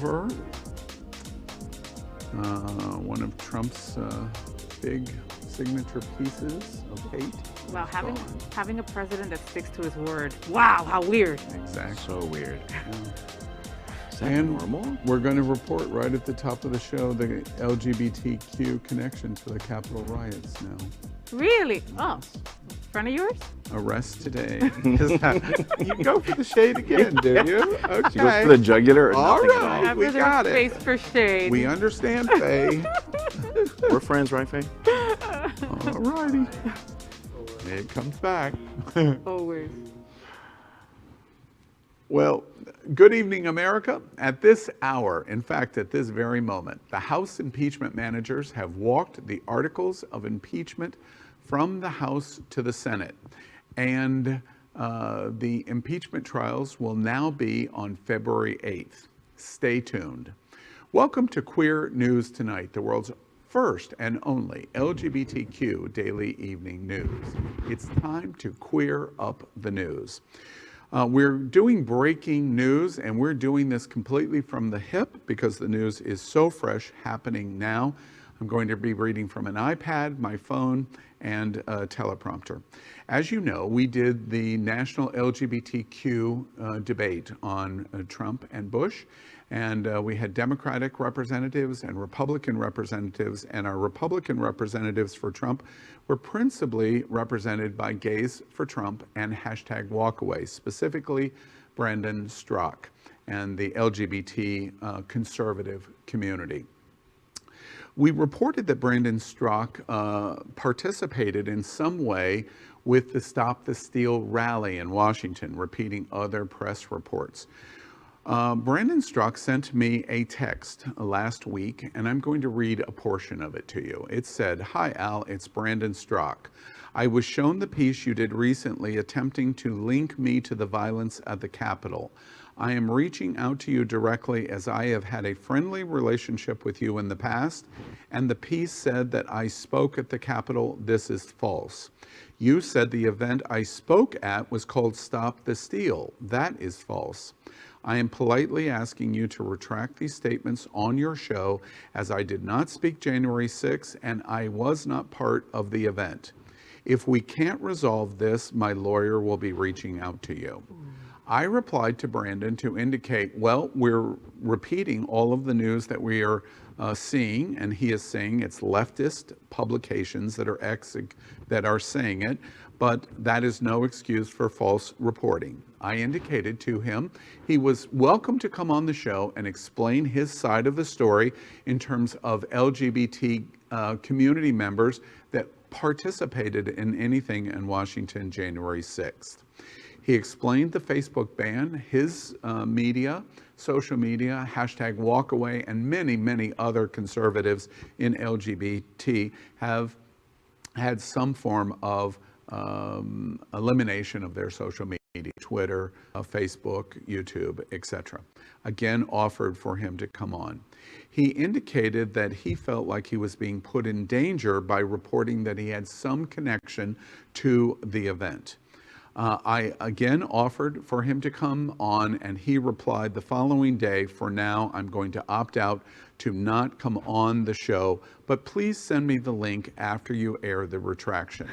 over one of Trump's big signature pieces of hate. Wow, having a president that sticks to his word. Wow, how weird. Exactly. So weird. Yeah. Is that normal? We're going to report right at the top of the show the LGBTQ connection to the Capitol Riots now. Really? Oh, friend of yours? Arrest today. You go for the shade again, do you? Okay. She goes for the jugular or All nothing at right. all? We got it. Space for shade. We understand, Faye. We're friends, right, Faye? All righty. It comes back. Always. Well, good evening, America. At this hour, in fact, at this very moment, the House impeachment managers have walked the articles of impeachment from the House to the Senate. And the impeachment trials will now be on February 8th. Stay tuned. Welcome to Queer News Tonight, the world's first and only LGBTQ daily evening news. It's time to queer up the news. We're doing breaking news, and we're doing this completely from the hip because the news is so fresh, happening now. I'm going to be reading from an iPad, my phone, and a teleprompter. As you know, we did the national LGBTQ debate on Trump and Bush, and we had Democratic representatives and Republican representatives, and our Republican representatives for Trump were principally represented by Gays for Trump and #Walkaway, specifically Brandon Straka and the LGBT conservative community. We reported that Brandon Straka participated in some way with the Stop the Steal rally in Washington, repeating other press reports. Brandon Straka sent me a text last week, and I'm going to read a portion of it to you. It said, "Hi Al, it's Brandon Straka. I was shown the piece you did recently attempting to link me to the violence at the Capitol. I am reaching out to you directly as I have had a friendly relationship with you in the past, and the piece said that I spoke at the Capitol. This is false. You said the event I spoke at was called Stop the Steal. That is false. I am politely asking you to retract these statements on your show, as I did not speak January 6th and I was not part of the event. If we can't resolve this, my lawyer will be reaching out to you." I replied to Brandon to indicate, well, we're repeating all of the news that we are seeing, and he is saying it's leftist publications that are saying it, but that is no excuse for false reporting. I indicated to him he was welcome to come on the show and explain his side of the story in terms of LGBT community members that participated in anything in Washington January 6th. He explained the Facebook ban, his media, social media, #Walkaway, and many, many other conservatives in LGBT have had some form of elimination of their social media, Twitter, Facebook, YouTube, etc. Again, offered for him to come on. He indicated that he felt like he was being put in danger by reporting that he had some connection to the event. I again offered for him to come on, and he replied the following day, "For now, I'm going to opt out to not come on the show, but please send me the link after you air the retraction."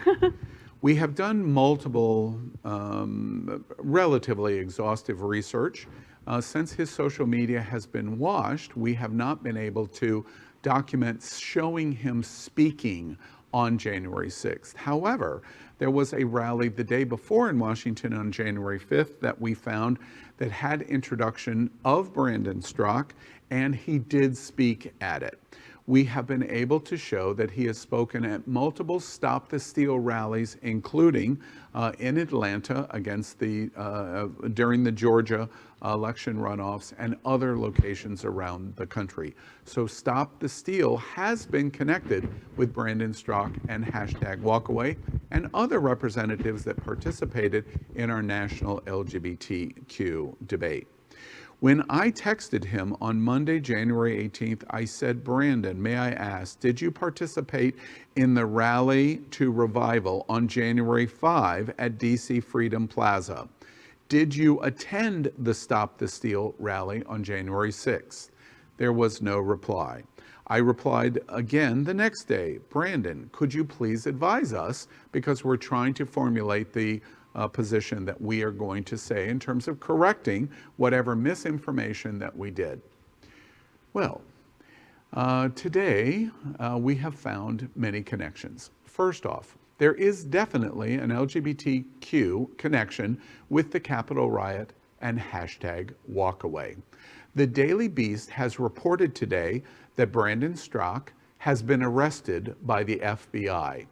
We have done multiple, relatively exhaustive research. Since his social media has been washed, we have not been able to document showing him speaking on January 6th. However, there was a rally the day before in Washington on January 5th that we found that had introduction of Brandon Straka, and he did speak at it. We have been able to show that he has spoken at multiple Stop the Steal rallies, including in Atlanta against during the Georgia election runoffs, and other locations around the country. So Stop the Steal has been connected with Brandon Straka and #Walkaway and other representatives that participated in our national LGBTQ debate. When I texted him on Monday, January 18th, I said, "Brandon, may I ask, did you participate in the rally to revival on January 5 at DC Freedom Plaza? Did you attend the Stop the Steal rally on January 6th? There was no reply. I replied again the next day, Brandon, could you please advise us, because we're trying to formulate the position that we are going to say in terms of correcting whatever misinformation that we did. Well, today we have found many connections. First off, there is definitely an LGBTQ connection with the Capitol riot and hashtag walkaway. The Daily Beast has reported today that Brandon Straka has been arrested by the FBI.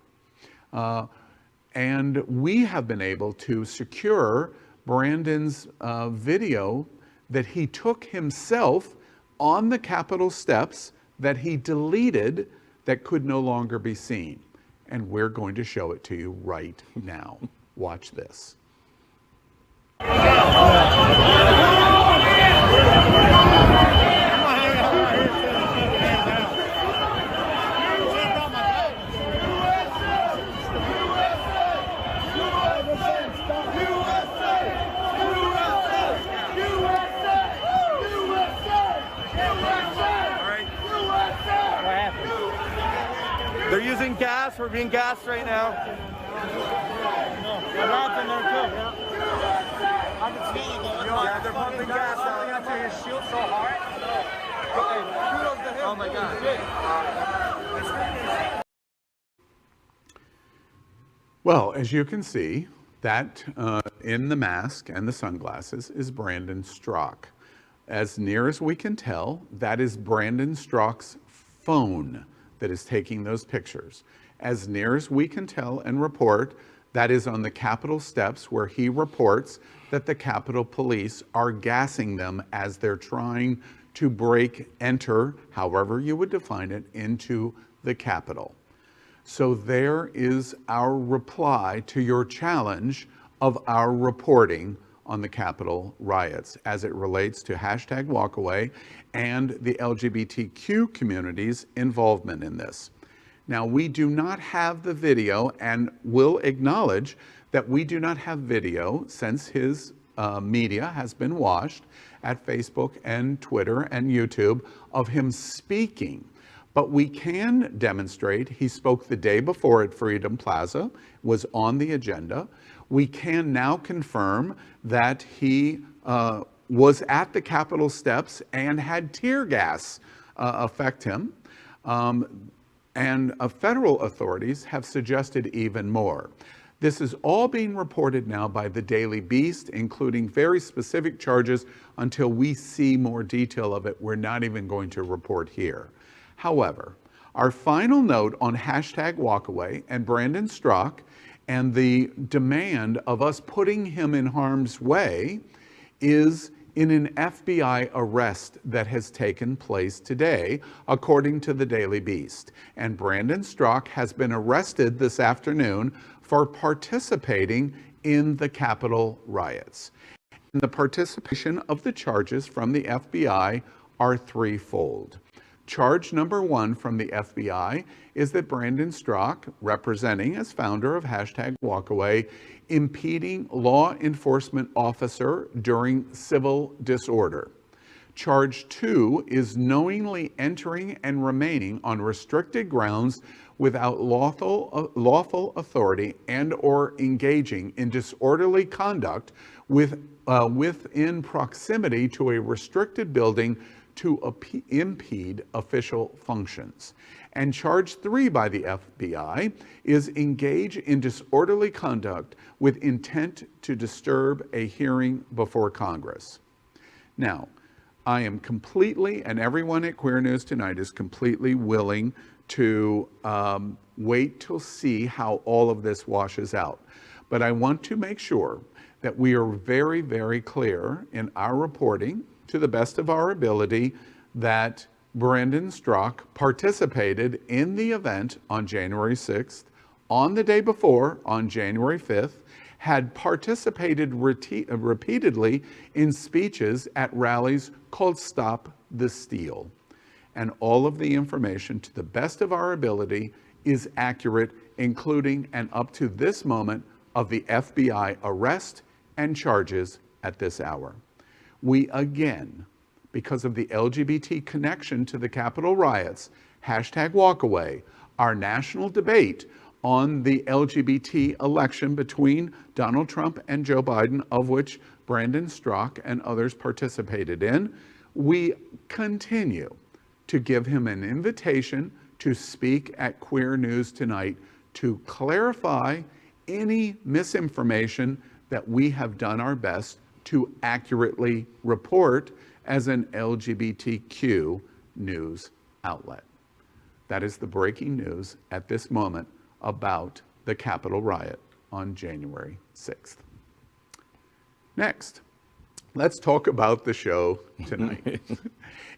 And we have been able to secure Brandon's video that he took himself on the Capitol steps that he deleted that could no longer be seen. And we're going to show it to you right now. Watch this. They're using gas. We're being gassed right now. What happened there too? I can see it. Yeah, they're pumping gas out into his shield so hard. Oh my God. Well, as you can see, that in the mask and the sunglasses is Brandon Straka. As near as we can tell, that is Brandon Straka's phone that is taking those pictures. As near as we can tell and report, that is on the Capitol steps where he reports that the Capitol Police are gassing them as they're trying to enter, however you would define it, into the Capitol. So there is our reply to your challenge of our reporting on the Capitol riots as it relates to hashtag walkaway and the LGBTQ community's involvement in this. Now, we do not have the video, and will acknowledge that we do not have video since his media has been washed at Facebook and Twitter and YouTube of him speaking. But we can demonstrate he spoke the day before at Freedom Plaza, was on the agenda. We can now confirm that he was at the Capitol steps and had tear gas affect him. And federal authorities have suggested even more. This is all being reported now by the Daily Beast, including very specific charges. Until we see more detail of it, we're not even going to report here. However, our final note on hashtag walkaway and Brandon Straka and the demand of us putting him in harm's way is in an FBI arrest that has taken place today, according to the Daily Beast. And Brandon Straka has been arrested this afternoon for participating in the Capitol riots. And the participation of the charges from the FBI are threefold. Charge number one from the FBI is that Brandon Straka, representing as founder of hashtag walkaway, impeding law enforcement officer during civil disorder. Charge two is knowingly entering and remaining on restricted grounds without lawful authority and or engaging in disorderly conduct within proximity to a restricted building to impede official functions. And charge three by the FBI is engage in disorderly conduct with intent to disturb a hearing before Congress. Now, I am completely, and everyone at Queer News Tonight is completely willing to wait to see how all of this washes out. But I want to make sure that we are very, very clear in our reporting, to the best of our ability, that Brandon Straka participated in the event on January 6th, on the day before, on January 5th, had participated repeatedly in speeches at rallies called Stop the Steal. And all of the information, to the best of our ability, is accurate, including and up to this moment of the FBI arrest and charges at this hour. We again, because of the LGBT connection to the Capitol riots, #walkaway, our national debate on the LGBT election between Donald Trump and Joe Biden, of which Brandon Straka and others participated in, we continue to give him an invitation to speak at Queer News Tonight to clarify any misinformation that we have done our best to accurately report as an LGBTQ news outlet. That is the breaking news at this moment about the Capitol riot on January 6th. Next, let's talk about the show tonight.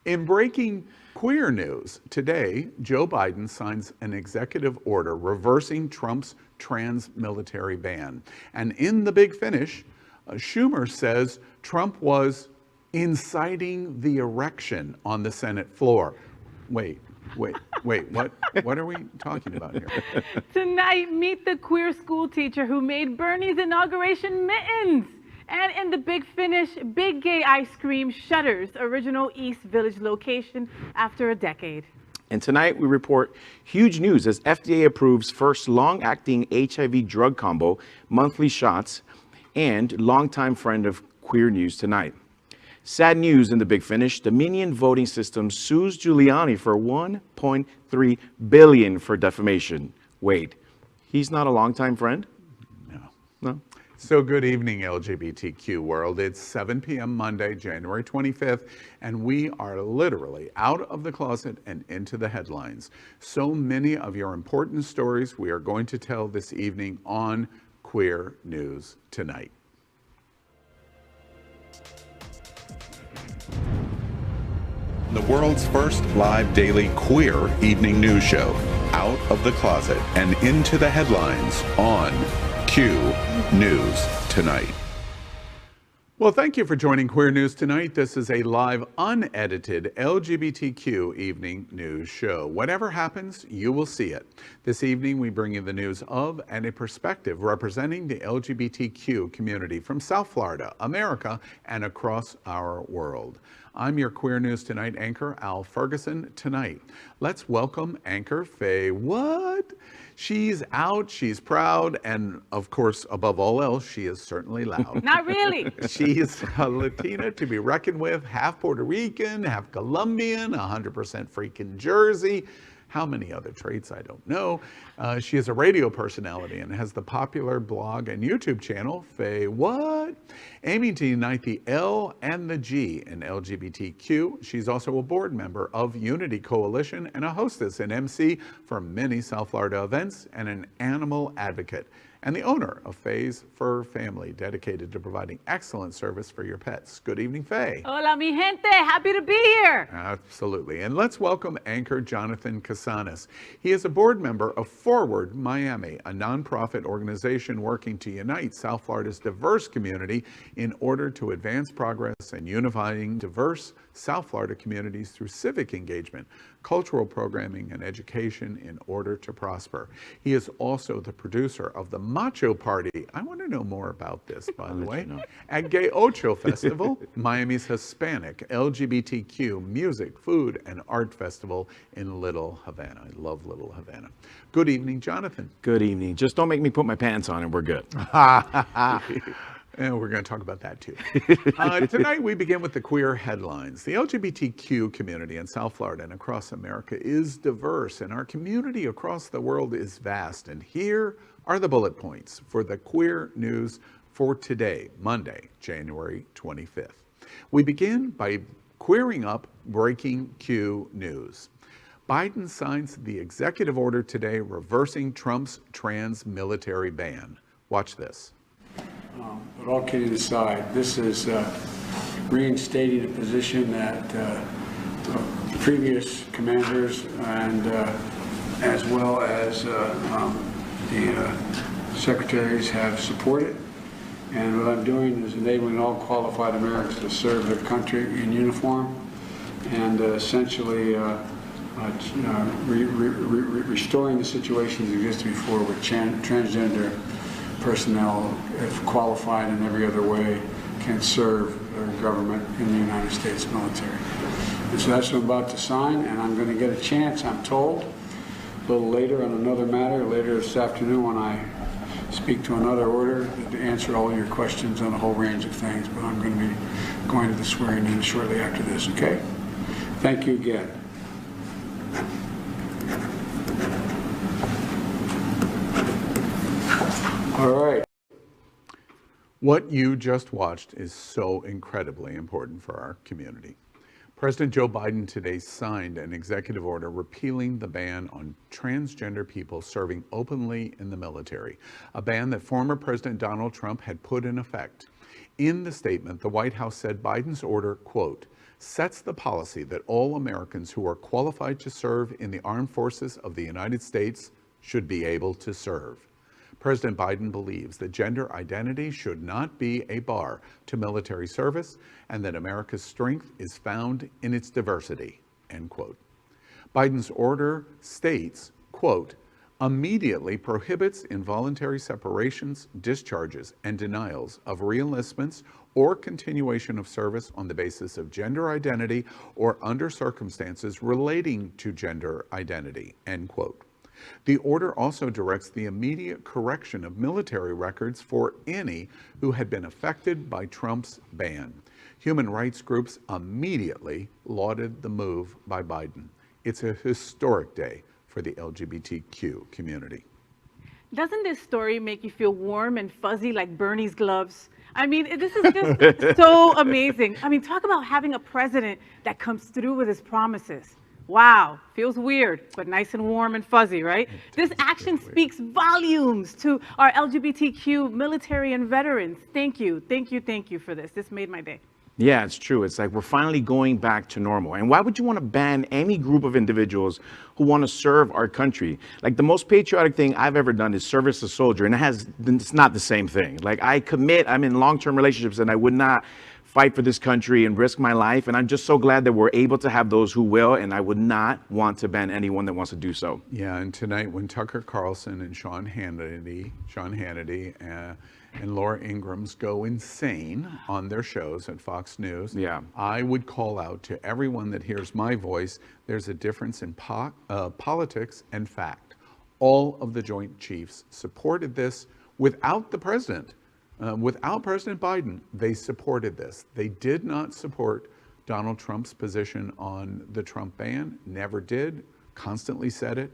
In breaking queer news, today, Joe Biden signs an executive order reversing Trump's trans military ban. And in the big finish, Schumer says Trump was inciting the erection on the Senate floor. Wait, what are we talking about here? Tonight, meet the queer school teacher who made Bernie's inauguration mittens. And in the big finish, Big Gay Ice Cream shutters original East Village location after a decade. And tonight we report huge news as FDA approves first long-acting HIV drug combo, monthly shots, and longtime friend of Queer News Tonight. Sad news in the big finish, the Dominion voting system sues Giuliani for $1.3 billion for defamation. Wait, he's not a longtime friend? No. So good evening, LGBTQ world. It's 7 p.m. Monday, January 25th, and we are literally out of the closet and into the headlines. So many of your important stories we are going to tell this evening on Queer News Tonight. The world's first live daily queer evening news show, Out of the Closet and Into the Headlines on Q News Tonight. Well, thank you for joining Queer News Tonight. This is a live, unedited LGBTQ evening news show. Whatever happens, you will see it. This evening, we bring you the news of and a perspective representing the LGBTQ community from South Florida, America, and across our world. I'm your Queer News Tonight anchor, Al Ferguson. Tonight, let's welcome anchor Faye. What? She's out, she's proud, and of course, above all else, she is certainly loud. Not really. She's a Latina to be reckoned with, half Puerto Rican, half Colombian, 100% freaking Jersey. How many other traits, I don't know. She is a radio personality and has the popular blog and YouTube channel, Faye What? Aiming to unite the L and the G in LGBTQ. She's also a board member of Unity Coalition and a hostess and MC for many South Florida events and an animal advocate. And the owner of Faye's Fur Family, dedicated to providing excellent service for your pets. Good evening, Faye. Hola, mi gente. Happy to be here. Absolutely. And let's welcome anchor Jonathan Casanas. He is a board member of Forward Miami, a nonprofit organization working to unite South Florida's diverse community in order to advance progress and unifying diverse South Florida communities through civic engagement, cultural programming, and education in order to prosper. He is also the producer of the Macho Party. I want to know more about this, by the way. At Gay Ocho Festival, Miami's Hispanic LGBTQ music, food, and art festival in Little Havana. I love Little Havana. Good evening, Jonathan. Good evening. Just don't make me put my pants on and we're good. And we're going to talk about that too. Tonight we begin with the queer headlines. The LGBTQ community in South Florida and across America is diverse, and our community across the world is vast. And here are the bullet points for the queer news for today, Monday, January 25th. We begin by queering up breaking Q news. Biden signs the executive order today reversing Trump's trans military ban. Watch this. But all kidding aside, this is reinstating a position that previous commanders and as well as the secretaries have supported. And what I'm doing is enabling all qualified Americans to serve their country in uniform and essentially restoring the situation that existed before with transgender personnel, if qualified in every other way, can serve secular government in the United States military. And so that's what I'm about to sign, and I'm going to get a chance, I'm told, a little later on another matter, later this afternoon when I speak to another order, to answer all your questions on a whole range of things, but I'm going to be going to the swearing in shortly after this, okay? Thank you again. All right. What you just watched is so incredibly important for our community. President Joe Biden today signed an executive order repealing the ban on transgender people serving openly in the military, a ban that former President Donald Trump had put in effect. In the statement, the White House said Biden's order, quote, sets the policy that all Americans who are qualified to serve in the armed forces of the United States should be able to serve. President Biden believes that gender identity should not be a bar to military service and that America's strength is found in its diversity, end quote. Biden's order states, quote, immediately prohibits involuntary separations, discharges, and denials of reenlistments or continuation of service on the basis of gender identity or under circumstances relating to gender identity, end quote. The order also directs the immediate correction of military records for any who had been affected by Trump's ban. Human rights groups immediately lauded the move by Biden. It's a historic day for the LGBTQ community. Doesn't this story make you feel warm and fuzzy like Bernie's gloves? I mean, this is just so amazing. I mean, talk about having a president that comes through with his promises. Wow, feels weird, but nice and warm and fuzzy, right? This action speaks volumes to our LGBTQ military and veterans. Thank you, thank you, thank you for this. This made my day. Yeah, it's true. It's like we're finally going back to normal. And why would you want to ban any group of individuals who want to serve our country? Like the most patriotic thing I've ever done is serve as a soldier, and it's not the same thing. Like I'm in long-term relationships, and I would not fight for this country and risk my life. And I'm just so glad that we're able to have those who will, and I would not want to ban anyone that wants to do so. Yeah, and tonight when Tucker Carlson and Sean Hannity and Laura Ingrams go insane on their shows at Fox News, yeah, I would call out to everyone that hears my voice, there's a difference in politics and fact. All of the Joint Chiefs supported this without the president. Without President Biden, they supported this. They did not support Donald Trump's position on the Trump ban, never did, constantly said it.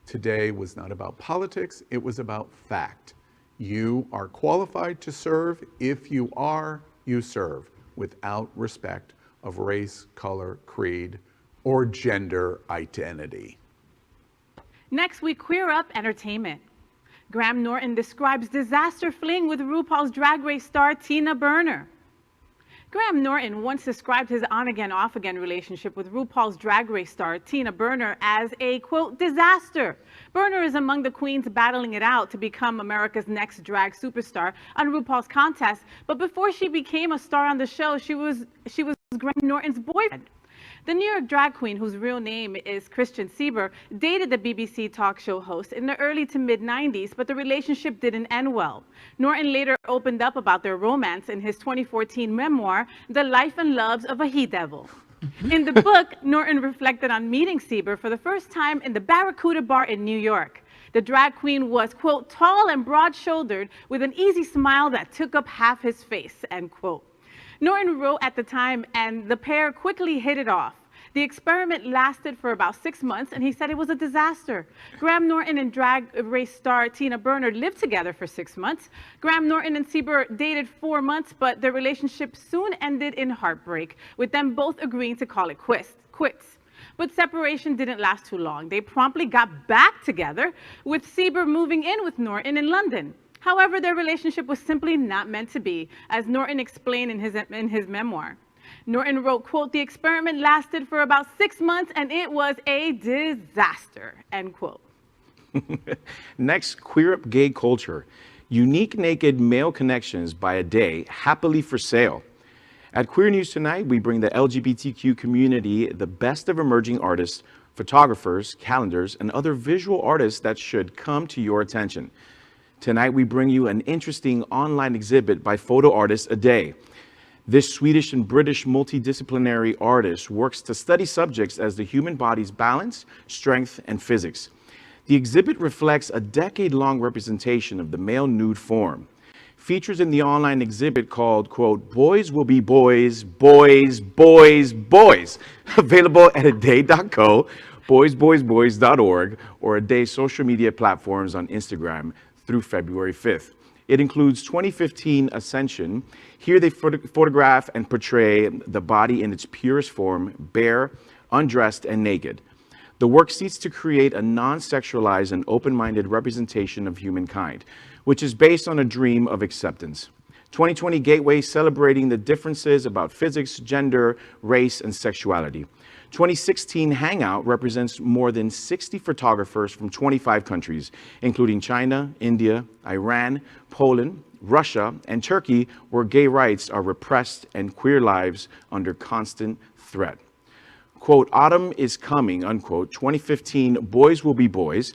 Today was not about politics, it was about fact. You are qualified to serve. If you are, you serve without respect of race, color, creed, or gender identity. Next, we queer up entertainment. Graham Norton describes disaster fling with RuPaul's Drag Race star Tina Burner. Graham Norton once described his on-again, off-again relationship with RuPaul's Drag Race star Tina Burner as a, quote, disaster. Burner is among the queens battling it out to become America's next drag superstar on RuPaul's contest, but before she became a star on the show, she was Graham Norton's boyfriend. The New York drag queen, whose real name is Christian Sieber, dated the BBC talk show host in the early to mid-90s, but the relationship didn't end well. Norton later opened up about their romance in his 2014 memoir, The Life and Loves of a He-Devil. In the book, Norton reflected on meeting Sieber for the first time in the Barracuda bar in New York. The drag queen was, quote, tall and broad-shouldered with an easy smile that took up half his face, end quote. Norton wrote at the time, and the pair quickly hit it off. The experiment lasted for about 6 months, and he said it was a disaster. Graham Norton and Drag Race star Tina Burner lived together for 6 months. Graham Norton and Sieber dated 4 months, but their relationship soon ended in heartbreak, with them both agreeing to call it quits. But separation didn't last too long. They promptly got back together, with Sieber moving in with Norton in London. However, their relationship was simply not meant to be, as Norton explained in his memoir. Norton wrote, quote, the experiment lasted for about 6 months and it was a disaster, end quote. Next, queer up gay culture. Unique naked male connections by AdeY, happily for sale. At Queer News Tonight, we bring the LGBTQ community the best of emerging artists, photographers, calendars, and other visual artists that should come to your attention. Tonight, we bring you an interesting online exhibit by photo artist AdeY. This Swedish and British multidisciplinary artist works to study subjects as the human body's balance, strength, and physics. The exhibit reflects a decade-long representation of the male nude form. Features in the online exhibit called, quote, Boys Will Be Boys, Boys, Boys, Boys, available at AdeY.co, boysboysboys.org, or AdeY social media platforms on Instagram through February 5th. It includes 2015 Ascension. Here they photograph and portray the body in its purest form, bare, undressed, and naked. The work seeks to create a non-sexualized and open-minded representation of humankind, which is based on a dream of acceptance. 2020 Gateway celebrating the differences about physics, gender, race, and sexuality. 2016 Hangout represents more than 60 photographers from 25 countries, including China, India, Iran, Poland, Russia, and Turkey, where gay rights are repressed and queer lives under constant threat. Quote, Autumn is coming, unquote, 2015 Boys Will Be Boys.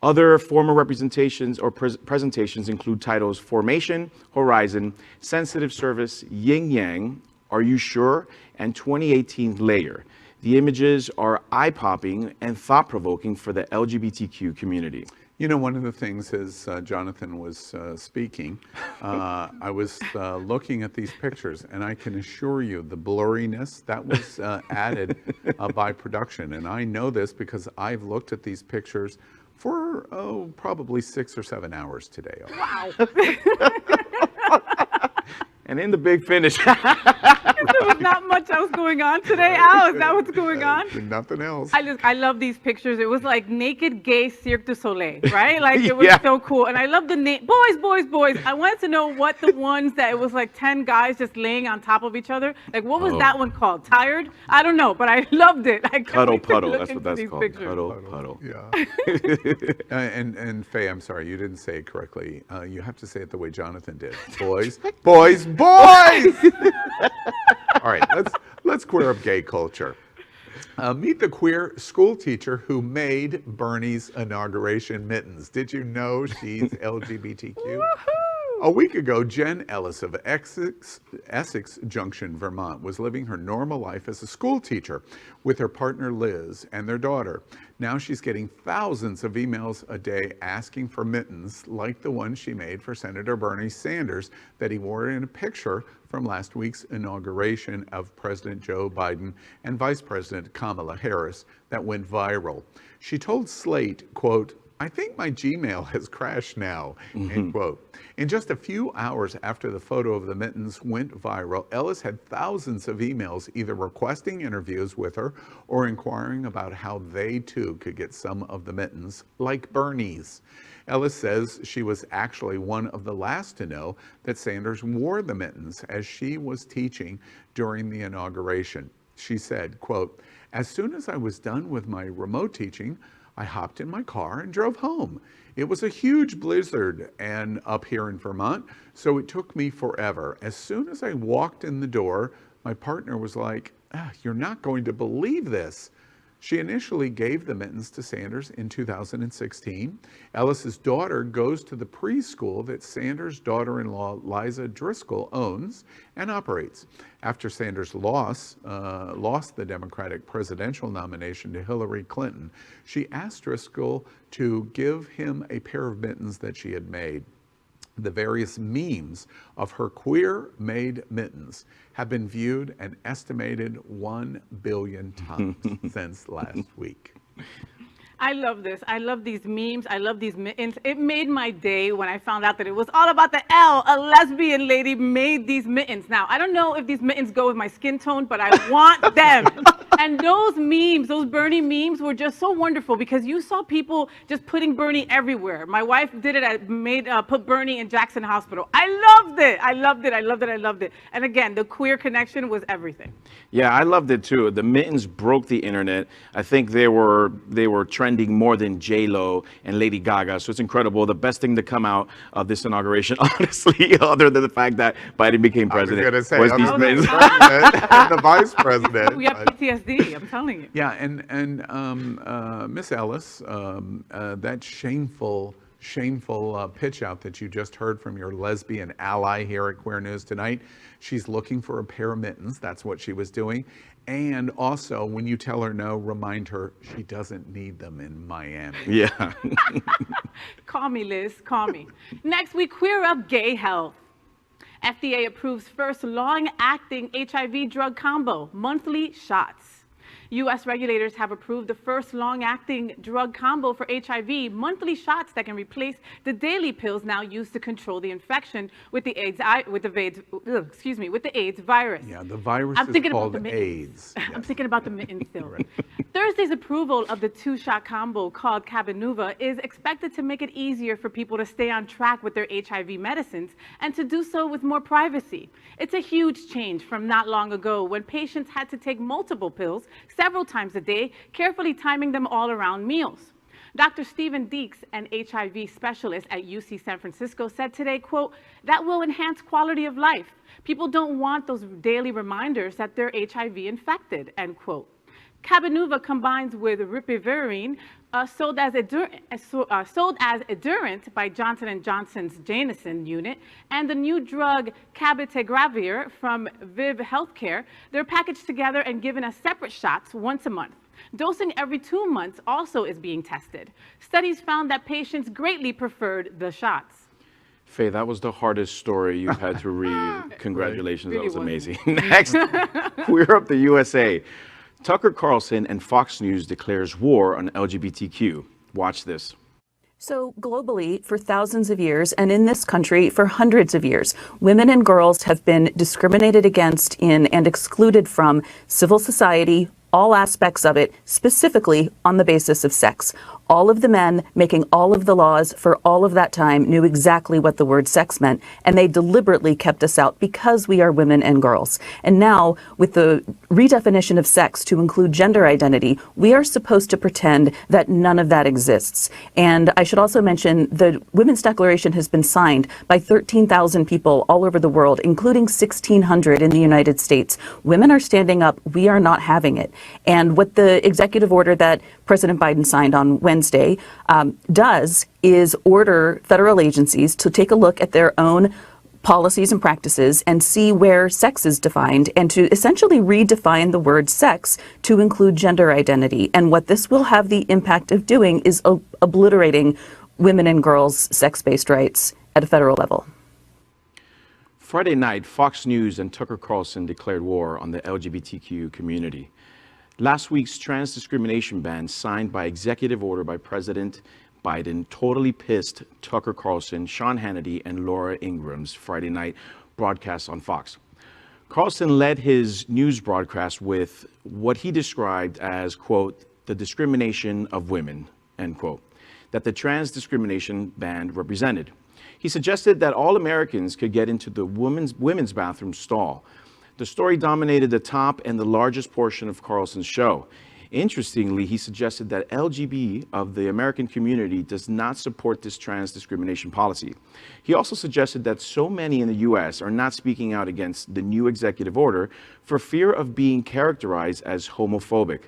Other former representations or presentations include titles Formation, Horizon, Sensitive Service, Yin Yang, Are You Sure, and 2018 Layer. The images are eye-popping and thought-provoking for the LGBTQ community. You know, one of the things as Jonathan was speaking, I was looking at these pictures, and I can assure you the blurriness that was added by production. And I know this because I've looked at these pictures for, probably 6 or 7 hours today. Wow. And in the big finish. There was not much else going on today. Al, is that what's going on? Nothing else. I love these pictures. It was like naked gay Cirque du Soleil, right? Like it was Yeah. so cool. And I love the name, boys, boys, boys. I wanted to know what the ones that it was like 10 guys just laying on top of each other. Like what was that one called? Tired? I don't know, but I loved it. I Cuddle can't wait to puddle, look that's what into that's these called. pictures. Cuddle puddle. Yeah. And Faye, I'm sorry, you didn't say it correctly. You have to say it the way Jonathan did. Boys, boys, boys! All right, let's queer up gay culture. Meet the queer school teacher who made Bernie's inauguration mittens. Did you know she's LGBTQ? A week ago, Jen Ellis of Essex Junction, Vermont, was living her normal life as a school teacher with her partner Liz and their daughter. Now she's getting thousands of emails a day asking for mittens like the one she made for Senator Bernie Sanders that he wore in a picture from last week's inauguration of President Joe Biden and Vice President Kamala Harris that went viral. She told Slate, quote, I think my Gmail has crashed now, end quote. In just a few hours after the photo of the mittens went viral, Ellis had thousands of emails either requesting interviews with her or inquiring about how they too could get some of the mittens, like Bernie's. Ellis says she was actually one of the last to know that Sanders wore the mittens as she was teaching during the inauguration. She said, quote, as soon as I was done with my remote teaching, I hopped in my car and drove home. It was a huge blizzard and up here in Vermont, so it took me forever. As soon as I walked in the door, my partner was like, you're not going to believe this. She initially gave the mittens to Sanders in 2016. Ellis's daughter goes to the preschool that Sanders' daughter-in-law Liza Driscoll owns and operates. After Sanders lost the Democratic presidential nomination to Hillary Clinton, she asked Driscoll to give him a pair of mittens that she had made. The various memes of her queer-made mittens have been viewed an estimated 1 billion times since last week. I love this. I love these memes. I love these mittens. It made my day when I found out that it was all about the L. A lesbian lady made these mittens. Now, I don't know if these mittens go with my skin tone, but I want them. And those memes, those Bernie memes were just so wonderful because you saw people just putting Bernie everywhere. My wife did it, put Bernie in Jackson Hospital. I loved it. I loved it. I loved it. I loved it. And again, the queer connection was everything. Yeah, I loved it too. The mittens broke the internet. I think they were trending more than J-Lo and Lady Gaga. So it's incredible. The best thing to come out of this inauguration, honestly, other than the fact that Biden became president, was was going these to say, mittens. and the vice president. We have PTSD, I'm telling you. Yeah, and Miss Ellis, that shameful shameful pitch out that you just heard from your lesbian ally here at Queer News Tonight. She's looking for a pair of mittens. That's what she was doing. And also, when you tell her no, remind her she doesn't need them in Miami. Yeah. Call me, Liz, call me. Next, we queer up gay health. FDA approves first long-acting HIV drug combo, monthly shots. U.S. regulators have approved the first long-acting drug combo for HIV, monthly shots that can replace the daily pills now used to control the infection with the AIDS virus. Yeah, the virus is called AIDS. Yes. I'm thinking about the mittens still. Right. Thursday's approval of the two-shot combo called Cabenuva is expected to make it easier for people to stay on track with their HIV medicines and to do so with more privacy. It's a huge change from not long ago when patients had to take multiple pills several times a day, carefully timing them all around meals. Dr. Stephen Deeks, an HIV specialist at UC San Francisco, said today, quote, that will enhance quality of life. People don't want those daily reminders that they're HIV infected, end quote. Cabenuva combines with ripivirine, sold as Edurant by Johnson & Johnson's Janssen unit, and the new drug cabotegravir from Viv Healthcare. They're packaged together and given as separate shots once a month. Dosing every 2 months also is being tested. Studies found that patients greatly preferred the shots. Faye, that was the hardest story you've had to read. Congratulations, Really that was wasn't. amazing. Next, Queer Up the USA. Tucker Carlson and Fox News declares war on LGBTQ. Watch this. So globally, for thousands of years, and in this country for hundreds of years, women and girls have been discriminated against in and excluded from civil society, all aspects of it, specifically on the basis of sex. All of the men making all of the laws for all of that time knew exactly what the word sex meant, and they deliberately kept us out because we are women and girls. And now, with the redefinition of sex to include gender identity, we are supposed to pretend that none of that exists. And I should also mention the Women's Declaration has been signed by 13,000 people all over the world, including 1,600 in the United States. Women are standing up. We are not having it. And what the executive order that President Biden signed on Wednesday does is order federal agencies to take a look at their own policies and practices and see where sex is defined and to essentially redefine the word sex to include gender identity. And what this will have the impact of doing is obliterating women and girls' sex-based rights at a federal level. Friday night, Fox News and Tucker Carlson declared war on the LGBTQ community. Last week's trans discrimination ban signed by executive order by President Biden totally pissed Tucker Carlson, Sean Hannity, and Laura Ingraham's Friday night broadcast on Fox. Carlson led his news broadcast with what he described as, quote, the discrimination of women, end quote, that the trans discrimination ban represented. He suggested that all Americans could get into the women's bathroom stall. The story dominated the top and the largest portion of Carlson's show. Interestingly, he suggested that LGB of the American community does not support this trans discrimination policy. He also suggested that so many in the U.S. are not speaking out against the new executive order for fear of being characterized as homophobic.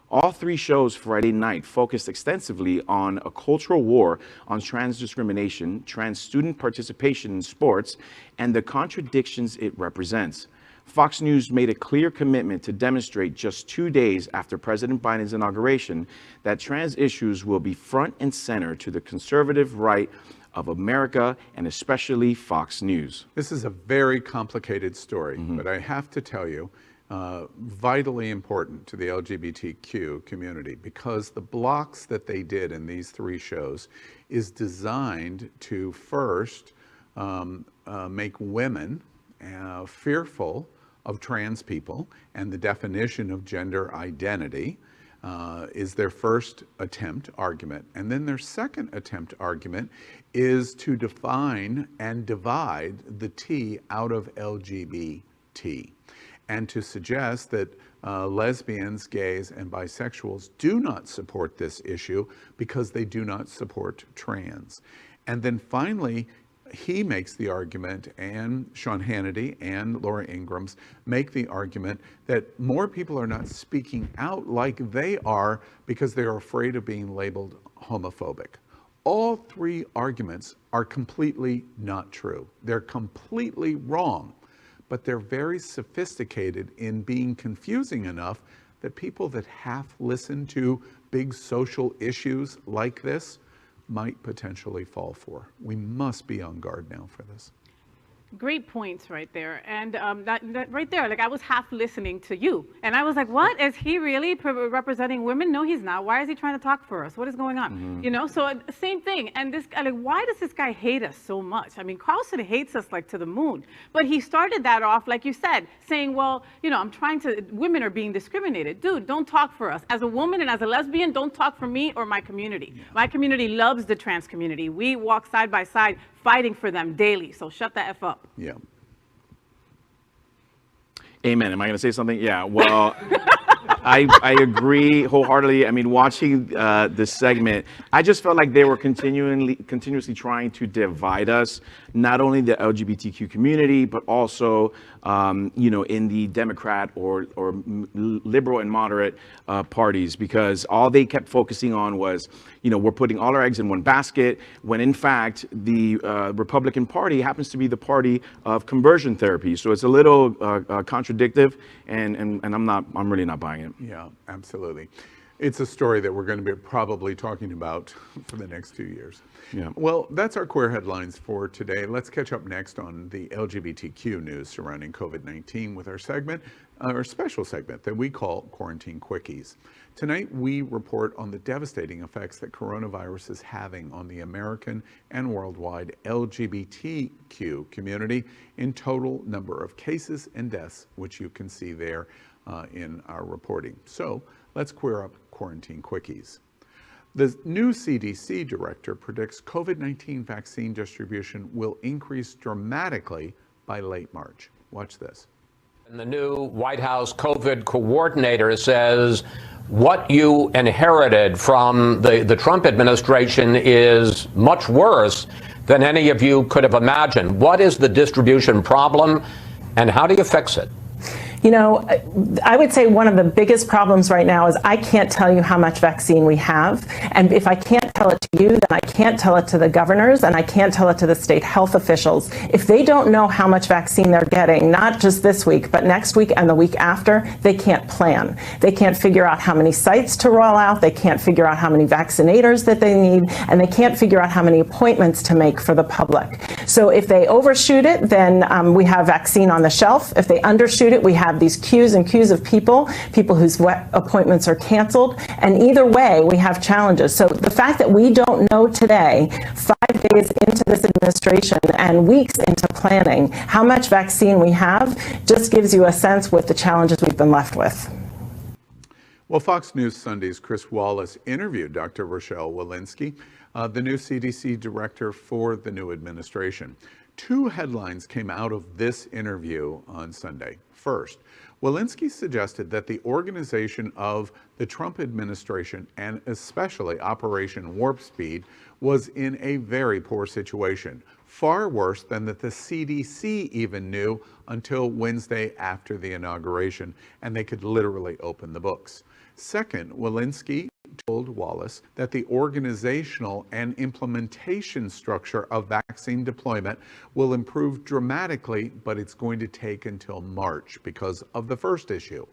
All three shows Friday night focused extensively on a cultural war on trans discrimination, trans student participation in sports, and the contradictions it represents. Fox News made a clear commitment to demonstrate just 2 days after President Biden's inauguration that trans issues will be front and center to the conservative right of America and especially Fox News. This is a very complicated story, but I have to tell you, vitally important to the LGBTQ community because the blocks that they did in these three shows is designed to first make women fearful of trans people, and the definition of gender identity is their first attempt argument. And then their second attempt argument is to define and divide the T out of LGBT, and to suggest that lesbians, gays, and bisexuals do not support this issue because they do not support trans. And then finally, he makes the argument, and Sean Hannity and Laura Ingraham make the argument that more people are not speaking out like they are because they are afraid of being labeled homophobic. all three arguments are completely not true. They're completely wrong, but they're very sophisticated in being confusing enough that people that half listen to big social issues like this might potentially fall for. We must be on guard now for this. Great points right there. And that right there, like I was half listening to you. And I was like, what? Is he really representing women? No, he's not. Why is he trying to talk for us? What is going on? Mm-hmm. You know, so same thing. And this guy, like, why does this guy hate us so much? I mean, Carlson hates us like to the moon. But he started that off, like you said, saying, well, you know, women are being discriminated. Dude, don't talk for us. As a woman and as a lesbian, don't talk for me or my community. Yeah. My community loves the trans community. We walk side by side fighting for them daily. So shut the F up. Yeah. Amen. Am I going to say something? Yeah. Well, I agree wholeheartedly. I mean, watching this segment, I just felt like they were continuously trying to divide us, not only the LGBTQ community, but also, you know, in the Democrat or liberal and moderate parties, because all they kept focusing on was, you know, we're putting all our eggs in one basket, when in fact the Republican Party happens to be the party of conversion therapy. So it's a little contradictive, and I'm really not buying it. Yeah, absolutely. It's a story that we're going to be probably talking about for the next 2 years. Yeah. Well, that's our queer headlines for today. Let's catch up next on the LGBTQ news surrounding COVID-19 with our special segment that we call Quarantine Quickies. Tonight, we report on the devastating effects that coronavirus is having on the American and worldwide LGBTQ community in total number of cases and deaths, which you can see there in our reporting. So let's queer up Quarantine Quickies. The new CDC director predicts COVID-19 vaccine distribution will increase dramatically by late March. Watch this. And the new White House COVID coordinator says what you inherited from the Trump administration is much worse than any of you could have imagined. What is the distribution problem, and how do you fix it? You know, I would say one of the biggest problems right now is I can't tell you how much vaccine we have. And if I can't tell it to you, then I can't tell it to the governors, and I can't tell it to the state health officials. If they don't know how much vaccine they're getting, not just this week, but next week and the week after, they can't plan. They can't figure out how many sites to roll out. They can't figure out how many vaccinators that they need, and they can't figure out how many appointments to make for the public. So if they overshoot it, then we have vaccine on the shelf. If they undershoot it, we have these queues and queues of people whose appointments are canceled. And either way, we have challenges. So the fact that we don't know today, 5 days into this administration and weeks into planning, how much vaccine we have just gives you a sense with the challenges we've been left with. Well, Fox News Sunday's Chris Wallace interviewed Dr. Rochelle Walensky, the new CDC director for the new administration. Two headlines came out of this interview on Sunday. First, Walensky suggested that the organization of the Trump administration, and especially Operation Warp Speed, was in a very poor situation, far worse than that the CDC even knew until Wednesday after the inauguration, and they could literally open the books. Second, Walensky told Wallace that the organizational and implementation structure of vaccine deployment will improve dramatically, but it's going to take until March because of the first issue.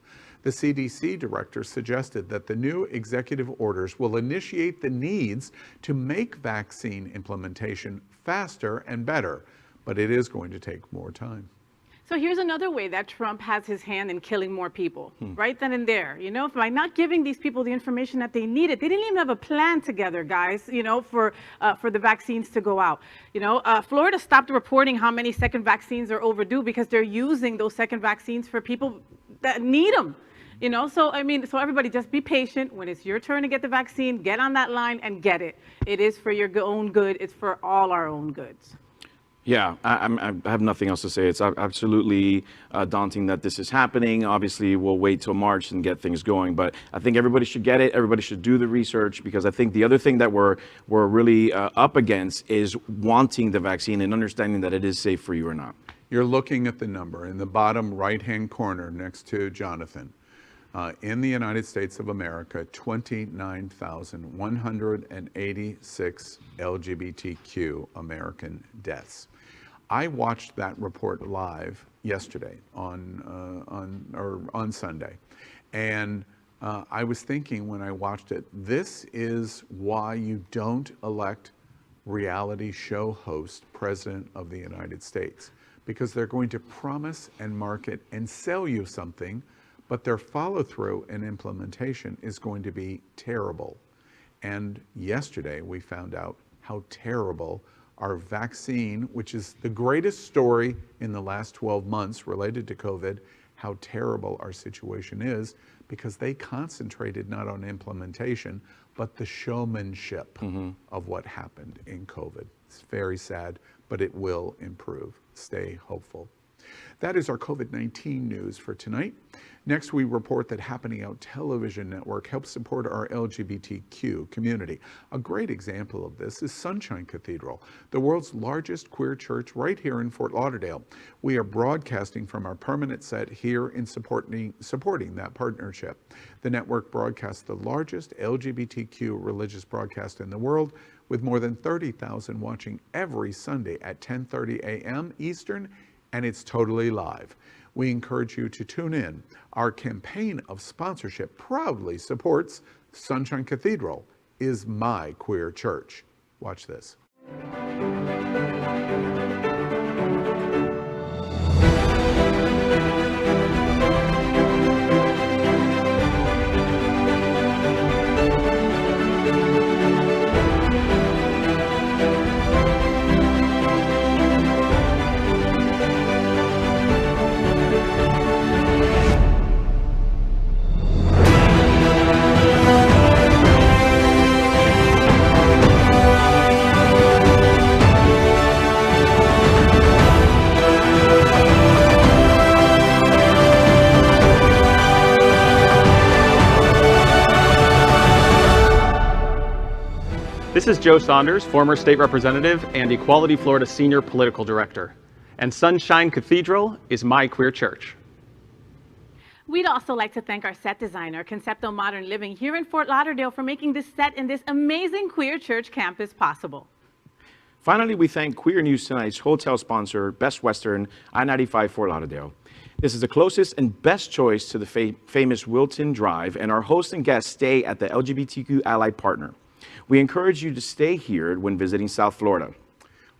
The CDC director suggested that the new executive orders will initiate the needs to make vaccine implementation faster and better, but it is going to take more time. So here's another way that Trump has his hand in killing more people, right then and there. You know, by not giving these people the information that they needed, they didn't even have a plan together, guys, you know, for the vaccines to go out. You know, Florida stopped reporting how many second vaccines are overdue because they're using those second vaccines for people that need them. You know, so I mean, so everybody just be patient. When it's your turn to get the vaccine, get on that line and get it. It is for your own good. It's for all our own goods. Yeah, I have nothing else to say. It's absolutely daunting that this is happening. Obviously, we'll wait till March and get things going. But I think everybody should get it. Everybody should do the research, because I think the other thing that we're really up against is wanting the vaccine and understanding that it is safe for you or not. You're looking at the number in the bottom right-hand corner next to Jonathan. in the United States of America, 29,186 LGBTQ American deaths. I watched that report live yesterday on Sunday, and I was thinking when I watched it, this is why you don't elect reality show host President of the United States, because they're going to promise and market and sell you something, but their follow-through and implementation is going to be terrible. And yesterday we found out how terrible our vaccine, which is the greatest story in the last 12 months related to COVID, how terrible our situation is, because they concentrated not on implementation, but the showmanship of what happened in COVID. It's very sad, but it will improve. Stay hopeful. That is our COVID-19 news for tonight. Next, we report that Happening Out Television Network helps support our LGBTQ community. A great example of this is Sunshine Cathedral, the world's largest queer church right here in Fort Lauderdale. We are broadcasting from our permanent set here in supporting that partnership. The network broadcasts the largest LGBTQ religious broadcast in the world, with more than 30,000 watching every Sunday at 10:30 a.m. Eastern, and it's totally live. We encourage you to tune in. Our campaign of sponsorship proudly supports Sunshine Cathedral is my queer church. Watch this. This is Joe Saunders, former state representative and Equality Florida senior political director. And Sunshine Cathedral is my queer church. We'd also like to thank our set designer, Concepto Modern Living, here in Fort Lauderdale for making this set in this amazing queer church campus possible. Finally, we thank Queer News Tonight's hotel sponsor, Best Western, I-95 Fort Lauderdale. This is the closest and best choice to the famous Wilton Drive, and our hosts and guests stay at the LGBTQ Ally Partner. We encourage you to stay here when visiting South Florida.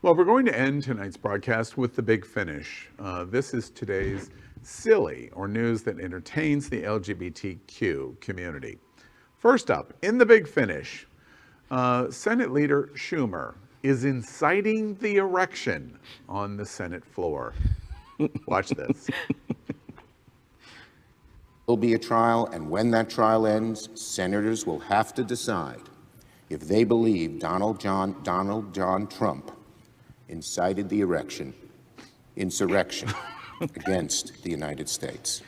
Well, we're going to end tonight's broadcast with the big finish. This is today's silly or news that entertains the LGBTQ community. First up, in the big finish, Senate Leader Schumer is inciting the erection on the Senate floor. Watch this. There'll be a trial, and when that trial ends, senators will have to decide if they believe Donald John Trump incited the insurrection against the United States.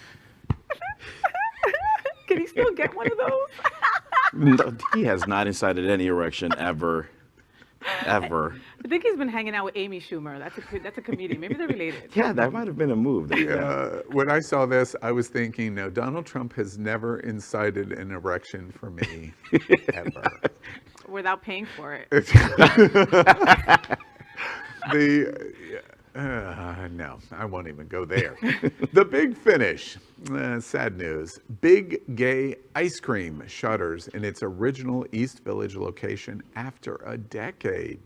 Can he still get one of those? No, he has not incited any erection ever. Ever. I think he's been hanging out with Amy Schumer. That's a comedian. Maybe they're related. Yeah, that might have been a move. When I saw this, I was thinking, no, Donald Trump has never incited an erection for me, ever. Without paying for it. No, I won't even go there. The big finish. Sad news. Big Gay Ice Cream shutters in its original East Village location after a decade.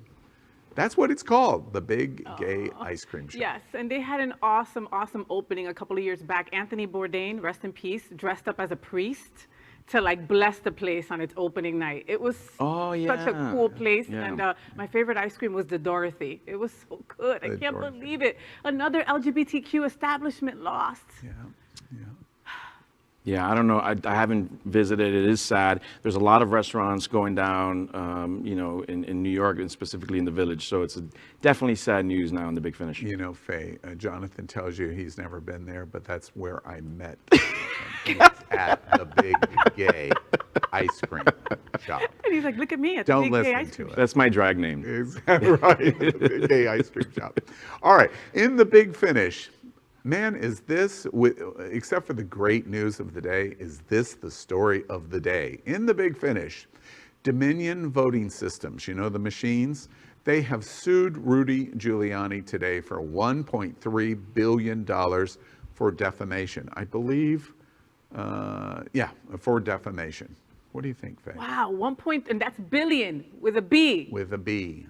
That's what it's called, the Big Gay Ice Cream Shop. Yes, and they had an awesome opening a couple of years back. Anthony Bourdain, rest in peace, dressed up as a priest to like bless the place on its opening night. It was such a cool place. Yeah. And my favorite ice cream was the Dorothy. It was so good. I can't believe it. Another LGBTQ establishment lost. Yeah, I don't know. I haven't visited. It is sad. There's a lot of restaurants going down, in New York and specifically in the Village. So it's definitely sad news now in the big finish. You know, Faye, Jonathan tells you he's never been there, but that's where I met him. At the Big Gay Ice Cream Shop. And he's like, look at me at Don't the Big Gay listen Ice to Cream it. That's my drag name. Is that right? The Big Gay Ice Cream Shop. All right, in the big finish, Man, is this, except for the great news of the day, is this the story of the day? In the big finish, Dominion Voting Systems, you know, the machines, they have sued Rudy Giuliani today for $1.3 billion for defamation. I believe, for defamation. What do you think, Faye? Wow, and that's billion with a B. With a B.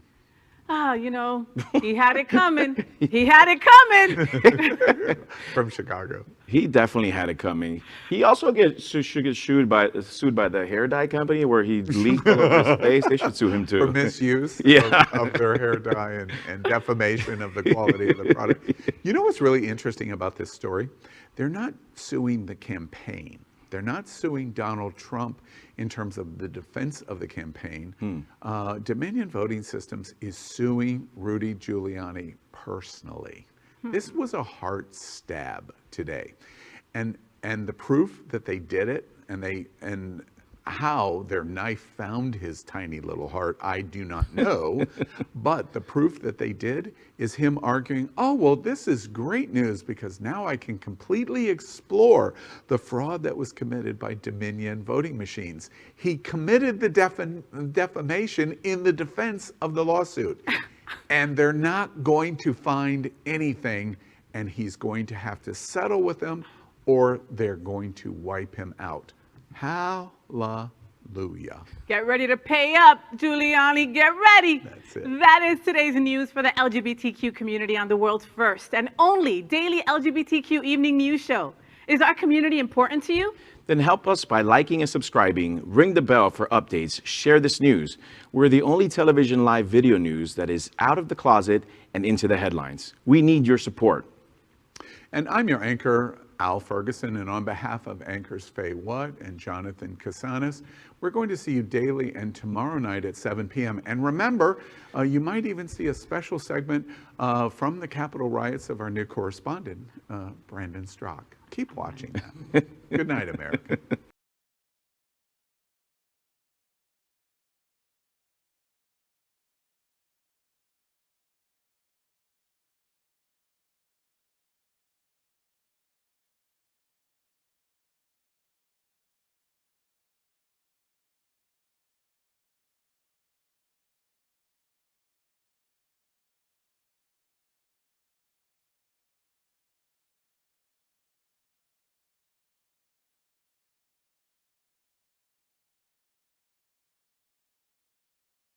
Ah, you know, he had it coming. He had it coming. From Chicago. He definitely had it coming. He also should get sued by the hair dye company where he leaked all over his face. They should sue him too. For misuse Yeah. of their hair dye and defamation of the quality of the product. You know what's really interesting about this story? They're not suing the campaign. They're not suing Donald Trump in terms of the defense of the campaign. Dominion Voting Systems is suing Rudy Giuliani personally. This was a heart stab today. And the proof that they did it and how their knife found his tiny little heart, I do not know. But the proof that they did is him arguing, oh, well, this is great news because now I can completely explore the fraud that was committed by Dominion voting machines. He committed the defamation in the defense of the lawsuit. And they're not going to find anything, and he's going to have to settle with them, or they're going to wipe him out. Hallelujah. Get ready to pay up, Giuliani. Get ready. That's it. That is today's news for the LGBTQ community on the world's first and only daily LGBTQ evening news show. Is our community important to you? Then help us by liking and subscribing, ring the bell for updates, share this news. We're the only television live video news that is out of the closet and into the headlines. We need your support. And I'm your anchor, Al Ferguson, and on behalf of anchors Faye Watt and Jonathan Casanas, we're going to see you daily and tomorrow night at 7 p.m. And remember, you might even see a special segment from the Capitol Riots of our new correspondent, Brandon Straka. Keep watching that. Good night, America.